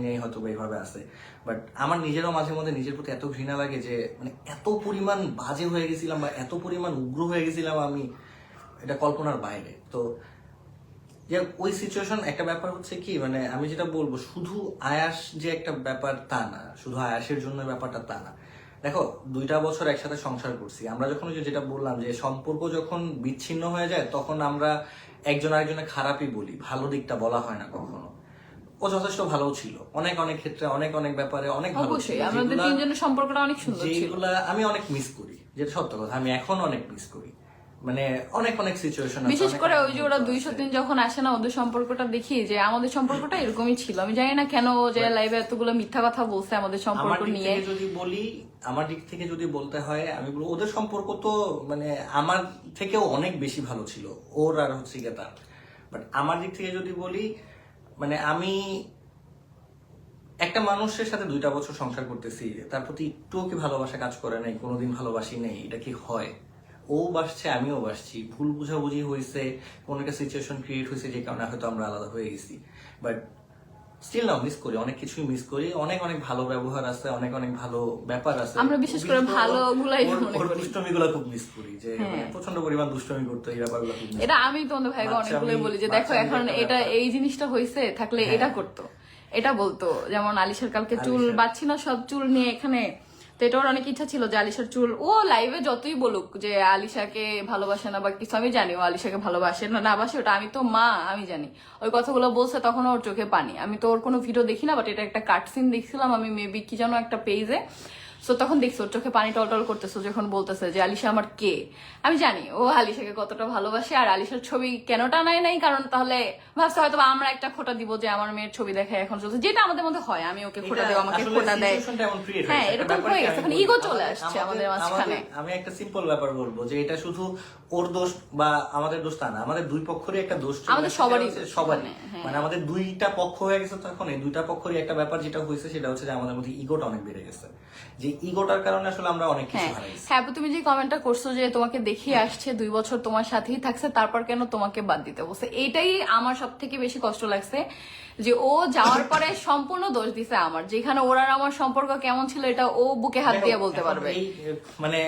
নিয়েই হয়তো এইভাবে আছে। বাট আমার নিজেরও মাঝে মধ্যে নিজের প্রতি এত ঘৃণা লাগে যে মানে এত পরিমাণ বাজে হয়ে গেছিলাম বা এত পরিমাণ উগ্র হয়ে গেছিলাম আমি, এটা কল্পনার বাইরে। তো ওই সিচুয়েশন একটা ব্যাপার হচ্ছে কি, মানে আমি যেটা বলবো, শুধু আয়াস যে একটা ব্যাপার তা না, শুধু আয়াসের জন্য ব্যাপারটা তা না। দেখো 2টা বছর একসাথে সংসার করছি আমরা, যখন ওই যে যেটা বললাম যে সম্পর্ক যখন বিচ্ছিন্ন হয়ে যায় তখন আমরা একজন আরেকজনের খারাপই বলি, ভালো দিকটা বলা হয় না কখনো। ও যথেষ্ট ভালো ছিল অনেক অনেক ক্ষেত্রে, অনেক অনেক ব্যাপারে অনেক ভালো ছিল, আমাদের তিনজনের সম্পর্কটা অনেক সুন্দর ছিল, যেগুলা আমি অনেক মিস করি, যেটা সত্য কথা, আমি এখন অনেক মিস করি। মানে অনেক অনেক সিচুয়েশন, বিশেষ করে ওই যে ওরা 200 দিন যখন আসে না, ওদের সম্পর্কটা দেখি যে আমাদের সম্পর্কটা এরকমই ছিল। আমি জানি না কেন যে লাইভে এতগুলো মিথ্যা কথা বলছে আমাদের সম্পর্ক নিয়ে। যদি বলি, আমার দিক থেকে যদি বলতে হয়, আমি বলবো ওদের সম্পর্ক তো মানে আমার থেকেও অনেক বেশি ভালো ছিল, ওর আর হচ্ছে গিয়ে তার। বাট আমার দিক থেকে যদি বলি, মানে আমি একটা মানুষের সাথে 2টা বছর সংসার করতেছি, তার প্রতি একটুও কি ভালোবাসা কাজ করে নাই, কোনোদিন ভালোবাসি নেই, এটা কি হয়? ও বাসছে, আমিও বাসছি, ভুল বুঝাবুঝি হয়েছে, কোনো একটা সিচুয়েশন ক্রিয়েট হয়েছে যে কারণে হয়তো আমরা আলাদা হয়ে গেছি। বাট স্টিল নাও মিস করি, অনেক কিছুই মিস করি, অনেক অনেক ভালো ব্যবহার আছে, অনেক অনেক ভালো ব্যাপার আছে। আমরা বিশেষ করে ভালোগুলাই মনে করি, দুষ্টমিগুলো খুব মিস করি, যে প্রচন্ড পরিমাণ দুষ্টমি করতে, এই ব্যাপারগুলো খুব মিস করি। এটা আমি তোমাদের ভাইকে অনেকগুলোই বলি যে দেখো এখন এটা এই জিনিসটা হয়েছে থাকলে এটা করতো, এটা বলতো। যেমন আলিশার কালকে চুল বাঁধছি না, সব চুল নিয়ে এখানে, তো এটার অনেক ইচ্ছা ছিল যে আলিশার চুল, ও লাইভে যতই বলুক যে আলিশাকে ভালোবাসে না বা কিছু, আমি জানি ও আলিশাকে ভালোবাসে না, না বাসে, ওটা আমি তো মা, আমি জানি। ওই কথাগুলো বলছে তখন ওর চোখে পানি। আমি তো ওর কোনো ভিডিও দেখি না, বাট এটা একটা কাট সিন দেখছিলাম আমি, মেবি কি যেন একটা পেজে। সো তখন দেখছো ওর চোখে পানি টলটল করতেছো যখন বলতেছে যে আলিশা আমার কে। আমি জানি ও আলিশাকে কতটা ভালোবাসে। আর আলিশার ছবি কেন টানায় নাই, কারণ তাহলে ভাবছে হয়তো আমরা একটা খোটা দিব যে আমার মেয়ের ছবি দেখে এখন চলছে, যেটা আমাদের মধ্যে হয়, আমি ওকে খোটা দেব, আমাকে খোটা দেয়, হ্যাঁ এরকম হয়ে গেছে, এখন ইগো চলে আসছে আমাদের মাঝখানে। আমি একটা সিম্পল ব্যাপার বলবো যে এটা শুধু ওর দোষ বা আমাদের দোষ তা না, আমাদের দুই পক্ষেরই একটা দোষ, আমাদের সবারই, মানে আমাদের 2টা পক্ষ হয়ে গেছে। তখন এই 2টা পক্ষেরই একটা ব্যাপার যেটা হয়েছে সেটা হচ্ছে যে আমাদের মধ্যে ইগোটা অনেক বেড়ে গেছে, যে ইগোটার কারণে আসলে আমরা অনেক কিছু হারাইছি। হ্যাঁ, তুমি যে কমেন্টটা করছো যে তোমাকে দেখিয়ে আসছে 2 বছর তোমার সাথেই থাকছে, তারপর কেন তোমাকে বাদ দিতে বলছে, এইটাই আমার সব থেকে বেশি কষ্ট লাগছে। যে ও যাওয়ার পরে সম্পূর্ণ দোষ দিছে আমার, যেখানে ওর আর আমার সম্পর্ক কেমন ছিল এটা ও বুকে হাত দিয়ে বলতে পারবে। মানে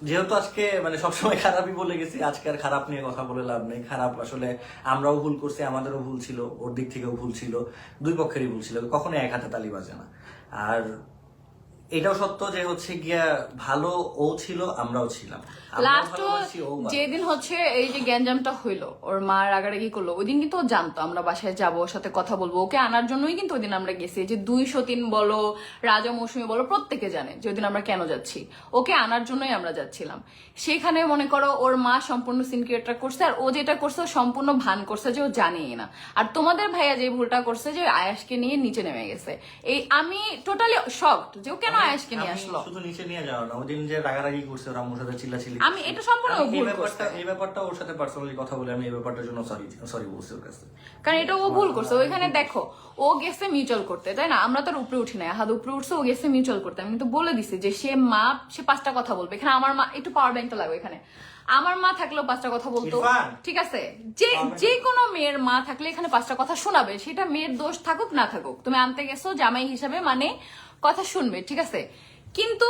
যেহেতু আজকে মানে সবসময় খারাপই বলে গেছি, আজকে আর খারাপ নিয়ে কথা বলে লাভ নেই। খারাপ আসলে আমরাও ভুল করছি, আমাদেরও ভুল ছিল, ওর দিক থেকেও ভুল ছিল, দুই পক্ষেরই ভুল ছিল, কখনো এক হাতে তালি বাজে না। আর এটাও সত্য যে হচ্ছে গিয়া ভালো ও ছিল, আমরাও ছিলাম। লাস্ট যেদিন হচ্ছে এই যে গ্যাঞ্জামটা হইলো, ওর মা রাগারাগি করলো, ওই দিন কিন্তু ও জানতো আমরা বাসায় যাবো, ওর সাথে কথা বলবো, ওকে আনার জন্যই কিন্তু ওই দিন আমরা গেছি। যে 203 বলো, রাজা মৌসুমী বলো, প্রত্যেকে জানে যে ওই দিন আমরা কেন যাচ্ছি, ওকে আনার জন্যই আমরা যাচ্ছিলাম। সেখানে মনে করো ওর মা সম্পূর্ণ সিন ক্রিয়েটটা করছে, আর ও যেটা করছে ও সম্পূর্ণ ভান করছে যে ও জানেই না। আর তোমাদের ভাইয়া যে ভুলটা করছে যে আয়াসকে নিয়ে নিচে নেমে গেছে, এই আমি টোটালি শকড যে ও কেন আয়াসকে নিয়ে আসলো। শুধু নিচে নিয়ে যাওয়া না, ওই দিন যে রাগারাগি করছে ওর আম্মুর সাথে চিল্লাচিল্লি, আমি এটা সম্পূর্ণ ভুল করছে। এই ব্যাপারটা ওর সাথে পার্সোনালি কথা বলে আমি এই ব্যাপারটার জন্য সরি বলছি ওর কাছে, কারণ এটা ও ভুল করছে। ওইখানে দেখো ও গেছে মিউচুয়াল করতে, তাই না? আমরা তো উপরে উঠি না, হাত উপরে উঠছে, ও গেছে মিউচুয়াল করতে। আমি কিন্তু বলে দিছি যে সে মা, সে 5টা কথা বলবে। এখানে আমার মা, একটু পাওয়ার ব্যাংকটা লাগবে এখানে, আমার মা থাকলেও 5টা কথা বলতো, ঠিক আছে? যে কোনো মেয়ের মা থাকলে এখানে 5টা কথা শোনাবে, সেটা মেয়ের দোষ থাকুক না থাকুক। তুমি আনতে গেছো জামাই হিসাবে, মানে কথা শুনবে, ঠিক আছে? কিন্তু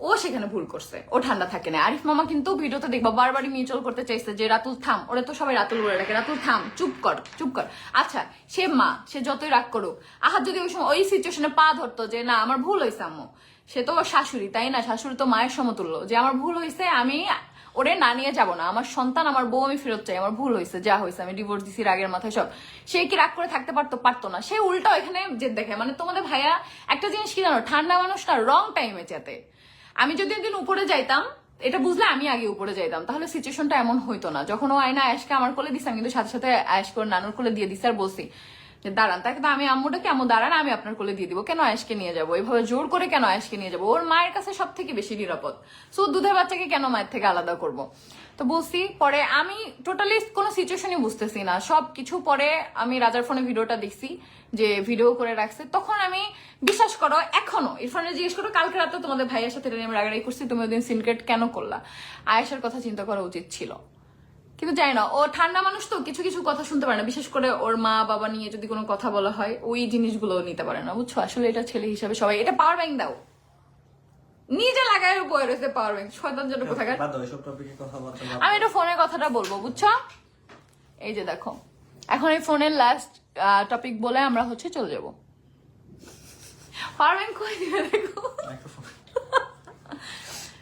ও সেখানে ভুল করছে, ও ঠান্ডা থাকে না। আরিফ মামা কিন্তু ভিডিওতে দেখবা বারবারই মিউচুয়াল করতে চাইছে যে রাতুল থাম, ওরা তো সবাই রাতুল বলে রাখে, রাতুল থাম, চুপ কর চুপ কর। আচ্ছা সে মা, সে যতই রাগ করুক, আহাত যদি ওই সময় ওই সিচুয়েশনে পা ধরতো যে না আমার ভুল হয়েছে আম্মু, সে তো শাশুড়ি, তাই না? শাশুড়ি তো মায়ের সমতুল্য, যে আমার ভুল হয়েছে, আমি ওরে না নিয়ে যাবো না, আমার সন্তান আমার বউ আমি ফেরত চাই, আমার ভুল হয়েছে, যা হয়েছে, আমি ডিভোর্স দিছি রাগের মাথায় সব। সে কি রাগ করে থাকতে পারতো না? সে উল্টা এখানে জেদ দেখে। মানে তোমাদের ভাইয়া একটা জিনিস কি জানো, ঠান্ডা মানুষ না, রং টাইমে চেতে। আমি যদি একদিন উপরে যাইতাম, এটা বুঝলে আমি আগে উপরে যাইতাম, তাহলে সিচুয়েশনটা এমন হইতো না। যখন ও আয়না আয়েশকে আমার কোলে দিছে, আমি কিন্তু সাথে সাথে আয়েশকে ওর নানুর কোলে দিয়ে দিছি, আর বলছি যে দাঁড়ান, তাকে তো আমি আম্মুটাকে, আম্মু দাঁড়ান আমি আপনার কোলে দিয়ে দিব, কেন আয়েশকে নিয়ে যাবো এইভাবে জোর করে, কেন আয়েশকে নিয়ে যাবো? ওর মায়ের কাছে সব থেকে বেশি নিরাপদ, সো দুধের বাচ্চাকে কেন মায়ের থেকে আলাদা করব? তো বলছি, পরে আমি টোটালি কোনো সিচুয়েশনই বুঝতেছি না সবকিছু। পরে আমি রাজার ফোনে ভিডিওটা দেখছি, যে ভিডিও করে রাখছে, তখন আমি বিশ্বাস করো এখনো ইরফানের জিজ্ঞেস করো, কালকে রাতে তোমাদের ভাইয়ের সাথে আমি রাগারাগি করছি, তুমি ওই দিন সিনক্রেট কেন করলা? আয়েশার কথা চিন্তা করা উচিত ছিল, কিন্তু জানি না, ও ঠান্ডা মানুষ তো কিছু কিছু কথা শুনতে পারে না, বিশেষ করে ওর মা বাবা নিয়ে যদি কোনো কথা বলা হয় ওই জিনিসগুলো নিতে পারে না, বুঝছো? আসলে এটা ছেলে হিসাবে সবাই, এটা পাওয়ার ব্যাংক দাও, নিজে লাগায় বয়ে রয়েছে পাওয়ার ব্যাংক, শয়তান জন্য কোথাকার। বাদ দাও এসব টপিকে কথা বলতে। আমি এটা ফোনের কথাটা বলবো, বুঝছো? এই যে দেখো, এখন এই ফোনের লাস্ট টপিক বলে আমরা হচ্ছে চলে যাবো। পাওয়ার ব্যাংক কই দিবে দেখো।